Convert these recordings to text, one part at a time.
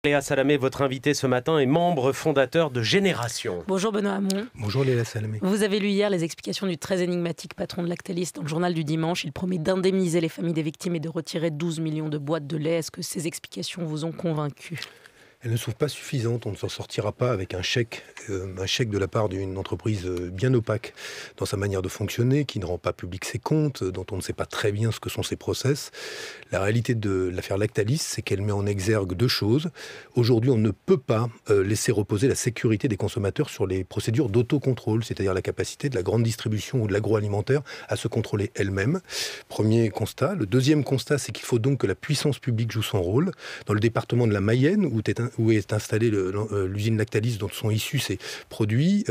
Léa Salamé, votre invité ce matin, est membre fondateur de Génération. Bonjour Benoît Hamon. Bonjour Léa Salamé. Vous avez lu hier les explications du très énigmatique patron de Lactalis dans le journal du dimanche. Il promet d'indemniser les familles des victimes et de retirer 12 millions de boîtes de lait. Est-ce que ces explications vous ont convaincu ? Elles ne sont pas suffisantes, on ne s'en sortira pas avec un chèque de la part d'une entreprise bien opaque dans sa manière de fonctionner, qui ne rend pas public ses comptes, dont on ne sait pas très bien ce que sont ses process. La réalité de l'affaire Lactalis, c'est qu'elle met en exergue deux choses. Aujourd'hui, on ne peut pas laisser reposer la sécurité des consommateurs sur les procédures d'autocontrôle, c'est-à-dire la capacité de la grande distribution ou de l'agroalimentaire à se contrôler elle-même. Premier constat. Le deuxième constat, c'est qu'il faut donc que la puissance publique joue son rôle. Dans le département de la Mayenne, où est installée l'usine Lactalis dont sont issus ces produits,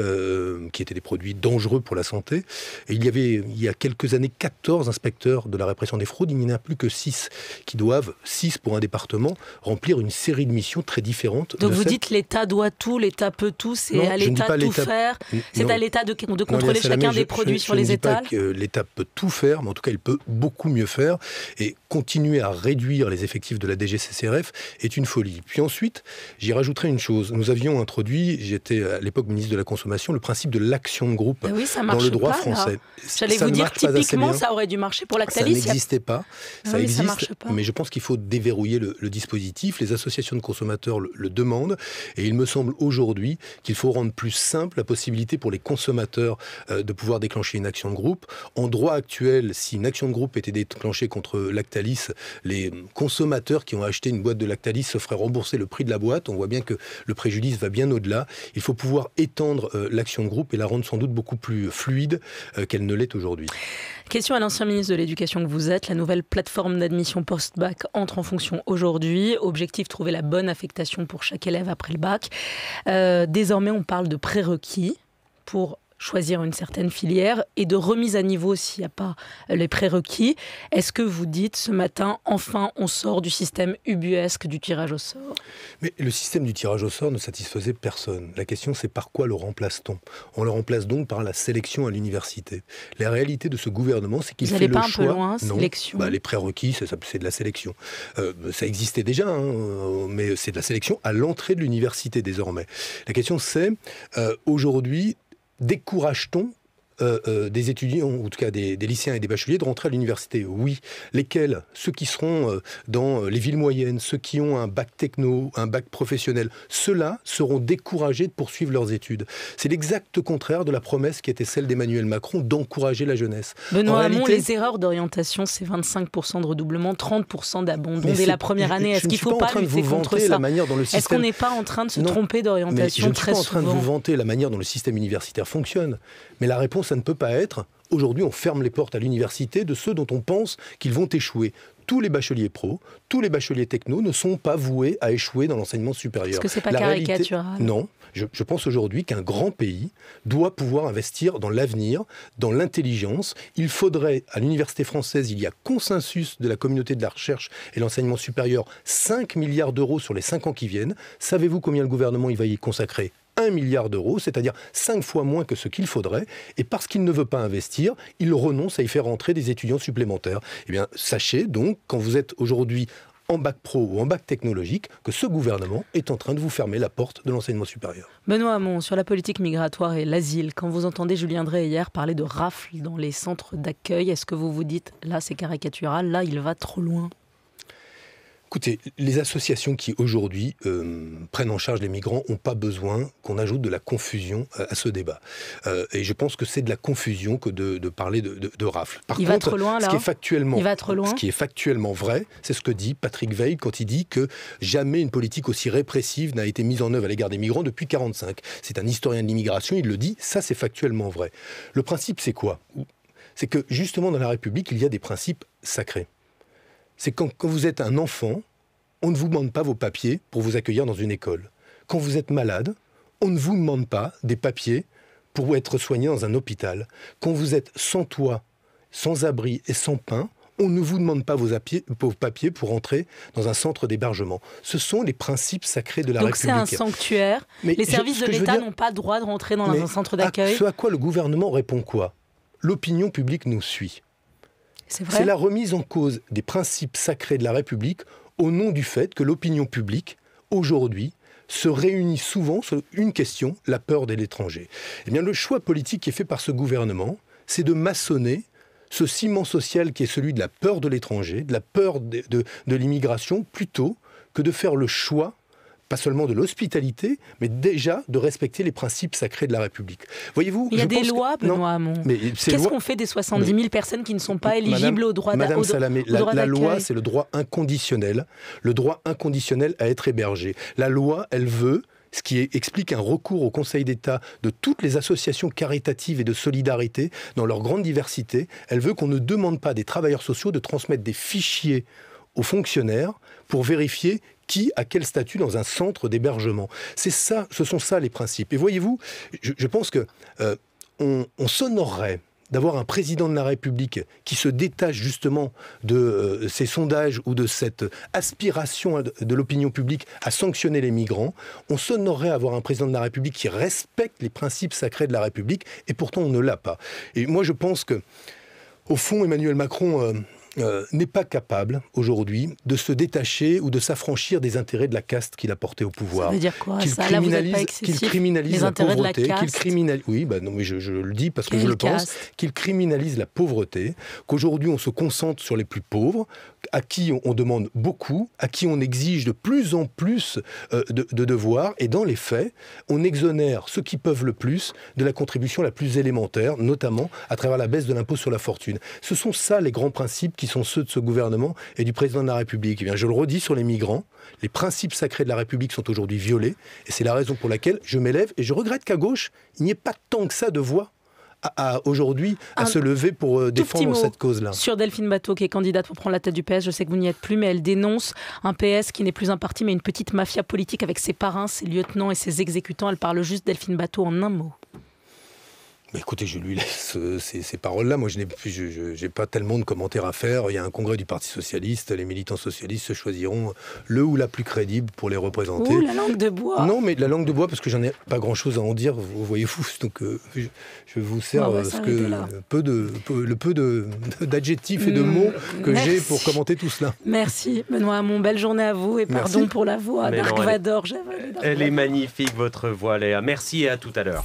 qui étaient des produits dangereux pour la santé. Et il y a quelques années, 14 inspecteurs de la répression des fraudes, il n'y en a plus que 6 qui doivent, 6 pour un département, remplir une série de missions très différentes. Donc vous dites l'État doit tout, l'État peut tout, c'est à l'État de tout faire, c'est à l'État de contrôler chacun des produits sur les étals. Je ne dis pas que l'État peut tout faire, mais en tout cas il peut beaucoup mieux faire. Et continuer à réduire les effectifs de la DGCCRF est une folie. Puis ensuite, j'y rajouterai une chose. Nous avions introduit, j'étais à l'époque ministre de la Consommation, le principe de l'action de groupe dans le droit français. J'allais vous dire, typiquement, ça aurait dû marcher pour Lactalis. Ça n'existait pas. Ça existe, mais je pense qu'il faut déverrouiller le dispositif. Les associations de consommateurs le demandent. Et il me semble aujourd'hui qu'il faut rendre plus simple la possibilité pour les consommateurs de pouvoir déclencher une action de groupe. En droit actuel, si une action de groupe était déclenchée contre Lactalis, les consommateurs qui ont acheté une boîte de Lactalis se feraient rembourser le prix de la boîte. On voit bien que le préjudice va bien au-delà. Il faut pouvoir étendre l'action de groupe et la rendre sans doute beaucoup plus fluide qu'elle ne l'est aujourd'hui. Question à l'ancien ministre de l'Éducation que vous êtes. La nouvelle plateforme d'admission post-bac entre en fonction aujourd'hui. Objectif, trouver la bonne affectation pour chaque élève après le bac. Désormais, on parle de prérequis pour choisir une certaine filière et de remise à niveau s'il n'y a pas les prérequis. Est-ce que vous dites ce matin, enfin, on sort du système ubuesque du tirage au sort ? Mais le système du tirage au sort ne satisfaisait personne. La question, c'est par quoi le remplace-t-on ? On le remplace donc par la sélection à l'université. La réalité de ce gouvernement, c'est qu'il fait le choix... Vous n'allez pas un peu loin, sélection ? Les prérequis, c'est de la sélection. Ça existait déjà, mais c'est de la sélection à l'entrée de l'université désormais. La question, c'est, aujourd'hui, décourage-t-on des étudiants, ou en tout cas des lycéens et des bacheliers, de rentrer à l'université? Oui. Lesquels? Ceux qui seront dans les villes moyennes, ceux qui ont un bac techno, un bac professionnel, ceux-là seront découragés de poursuivre leurs études. C'est l'exact contraire de la promesse qui était celle d'Emmanuel Macron d'encourager la jeunesse. Benoît Hamon, les erreurs d'orientation, c'est 25% de redoublement, 30% d'abandon dès la première année. Est-ce qu'il ne faut pas lutter contre ça? Est-ce qu'on n'est pas en train de se tromper d'orientation très souvent? Je ne suis pas en train de vous vanter la manière dont le système universitaire fonctionne, mais la réponse, ça ne peut pas être « aujourd'hui, on ferme les portes à l'université de ceux dont on pense qu'ils vont échouer ». Tous les bacheliers pro, tous les bacheliers techno ne sont pas voués à échouer dans l'enseignement supérieur. Est-ce que c'est pas caricatural ? Non. Je pense aujourd'hui qu'un grand pays doit pouvoir investir dans l'avenir, dans l'intelligence. Il faudrait, à l'université française, il y a consensus de la communauté de la recherche et l'enseignement supérieur, 5 milliards d'euros sur les 5 ans qui viennent. Savez-vous combien le gouvernement il va y consacrer ? 1 milliard d'euros, c'est-à-dire 5 fois moins que ce qu'il faudrait, et parce qu'il ne veut pas investir, il renonce à y faire entrer des étudiants supplémentaires. Eh bien, sachez donc, quand vous êtes aujourd'hui en bac pro ou en bac technologique, que ce gouvernement est en train de vous fermer la porte de l'enseignement supérieur. Benoît Hamon, sur la politique migratoire et l'asile, quand vous entendez Julien Drey hier parler de rafles dans les centres d'accueil, est-ce que vous vous dites, là c'est caricatural, là il va trop loin ? Écoutez, les associations qui aujourd'hui prennent en charge les migrants n'ont pas besoin qu'on ajoute de la confusion à ce débat. Et je pense que c'est de la confusion que de parler de rafles. Par contre, va trop loin, là. Ce qui est factuellement vrai, c'est ce que dit Patrick Veil quand il dit que jamais une politique aussi répressive n'a été mise en œuvre à l'égard des migrants depuis 1945. C'est un historien de l'immigration, il le dit, ça c'est factuellement vrai. Le principe c'est quoi ? C'est que justement dans la République, il y a des principes sacrés. C'est quand vous êtes un enfant, on ne vous demande pas vos papiers pour vous accueillir dans une école. Quand vous êtes malade, on ne vous demande pas des papiers pour être soigné dans un hôpital. Quand vous êtes sans toit, sans abri et sans pain, on ne vous demande pas vos papiers pour entrer dans un centre d'hébergement. Ce sont les principes sacrés de la République. Donc c'est un sanctuaire. Les services de l'État n'ont pas le droit de rentrer dans un centre d'accueil. Ce à quoi le gouvernement répond quoi ? L'opinion publique nous suit. C'est la remise en cause des principes sacrés de la République au nom du fait que l'opinion publique, aujourd'hui, se réunit souvent sur une question, la peur de l'étranger. Eh bien, le choix politique qui est fait par ce gouvernement, c'est de maçonner ce ciment social qui est celui de la peur de l'étranger, de la peur de l'immigration, plutôt que de faire le choix, pas seulement de l'hospitalité, mais déjà de respecter les principes sacrés de la République. Voyez-vous, il y a des lois, Benoît Hamon. Qu'est-ce qu'on fait des 70 000 personnes qui ne sont pas éligibles au droit d'accueil ? Madame Salamé, la loi, c'est le droit inconditionnel à être hébergé. La loi, elle veut, ce qui explique un recours au Conseil d'État de toutes les associations caritatives et de solidarité, dans leur grande diversité. Elle veut qu'on ne demande pas des travailleurs sociaux de transmettre des fichiers aux fonctionnaires pour vérifier qui a quel statut dans un centre d'hébergement. C'est ça, ce sont ça les principes. Et voyez-vous, je pense que on s'honorerait d'avoir un président de la République qui se détache justement de ces sondages ou de cette aspiration de l'opinion publique à sanctionner les migrants. On s'honorerait à avoir un président de la République qui respecte les principes sacrés de la République, et pourtant on ne l'a pas. Et moi je pense que, au fond, Emmanuel Macron n'est pas capable aujourd'hui de se détacher ou de s'affranchir des intérêts de la caste qu'il a porté au pouvoir. Ça veut dire quoi qu'il ça là, vous n'êtes pas excessif. Qu'il criminalise les la intérêts pauvreté, de la caste. Oui, non, mais je le dis parce que je le pense, qu'il criminalise la pauvreté, qu'aujourd'hui on se concentre sur les plus pauvres, à qui on demande beaucoup, à qui on exige de plus en plus de devoirs, et dans les faits, on exonère ceux qui peuvent le plus de la contribution la plus élémentaire, notamment à travers la baisse de l'impôt sur la fortune. Ce sont ça les grands principes qui sont ceux de ce gouvernement et du président de la République. Eh bien, je le redis sur les migrants, les principes sacrés de la République sont aujourd'hui violés, et c'est la raison pour laquelle je m'élève, et je regrette qu'à gauche, il n'y ait pas tant que ça de voix aujourd'hui à se lever pour défendre cette cause-là. Sur Delphine Batho, qui est candidate pour prendre la tête du PS, je sais que vous n'y êtes plus, mais elle dénonce un PS qui n'est plus un parti, mais une petite mafia politique avec ses parrains, ses lieutenants et ses exécutants. Elle parle juste, Delphine Batho, en un mot. Mais écoutez, je lui laisse ces paroles-là. Moi, je n'ai pas tellement de commentaires à faire. Il y a un congrès du Parti Socialiste. Les militants socialistes se choisiront le ou la plus crédible pour les représenter. Ouh, la langue de bois. Non, mais la langue de bois, parce que j'en ai pas grand-chose à en dire, vous voyez-vous. Donc, je vous sers le peu d'adjectifs et de mots que j'ai pour commenter tout cela. Merci, Benoît Hamon. Belle journée à vous et pardon pour la voix. Dark Vador, elle est magnifique, votre voix, Léa. Merci et à tout à l'heure.